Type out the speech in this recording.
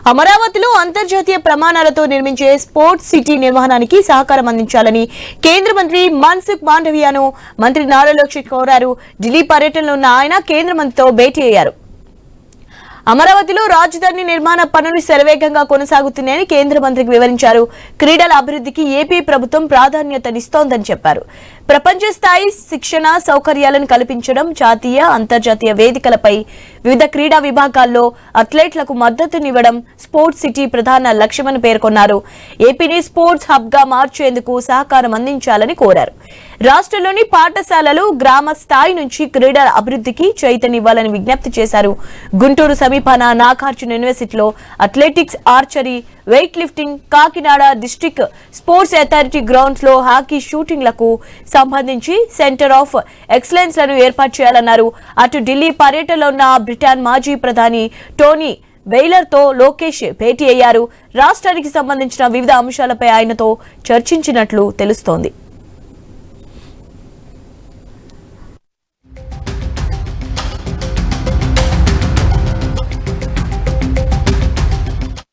అమరావతిలో అంతర్జాతీయ ప్రమాణాలతో నిర్మించే స్పోర్ట్స్ సిటీ నిర్మాణానికి సహకారం అందించాలని కేంద్ర మంత్రి మన్సుఖ్ మాండవియాను మంత్రి నారా లోకేష్ కోరారు. ఢిల్లీ పర్యటనలో ఉన్న ఆయన కేంద్ర మంత్రితో భేటీ అయ్యారు. అమరావతిలో రాజధాని నిర్మాణ పనులు శరవేగంగా కొనసాగుతున్నాయని కేంద్ర మంత్రికి వివరించారు. క్రీడల అభివృద్ధికి ఏపీ ప్రభుత్వం ప్రాధాన్యతనిస్తోందని చెప్పారు. ప్రపంచ స్థాయి శిక్షణ సౌకర్యాలను కల్పించడం, జాతీయ అంతర్జాతీయ వేదికలపై వివిధ క్రీడా విభాగాల్లో అథ్లెట్లకు మద్దతునివ్వడం స్పోర్ట్స్ సిటీ ప్రధాన లక్ష్యమని పేర్కొన్నారు. ఏపీని స్పోర్ట్స్ హబ్ గా మార్చేందుకు సహకారం అందించాలని కోరారు. రాష్ట్రంలోని పాఠశాలలు గ్రామ స్థాయి నుంచి క్రీడల అభివృద్ధికి చైతన్యవ్వాలని విజ్ఞప్తి చేశారు. గుంటూరు సమీపాన నాగార్జున యూనివర్సిటీలో athletics, archery, weight lifting, Kakinada district sports authority grounds లో హాకీ, షూటింగ్లకు సంబంధించి సెంటర్ ఆఫ్ ఎక్సలెన్స్ లను ఏర్పాటు చేయాలన్నారు. అటు ఢిల్లీ పర్యటనలో ఉన్న బ్రిటన్ మాజీ ప్రధాని టోనీ బెయిలర్ తో లోకేష్ భేటీ అయ్యారు. రాష్ట్రానికి సంబంధించిన వివిధ అంశాలపై ఆయనతో చర్చించినట్లు తెలుస్తోంది.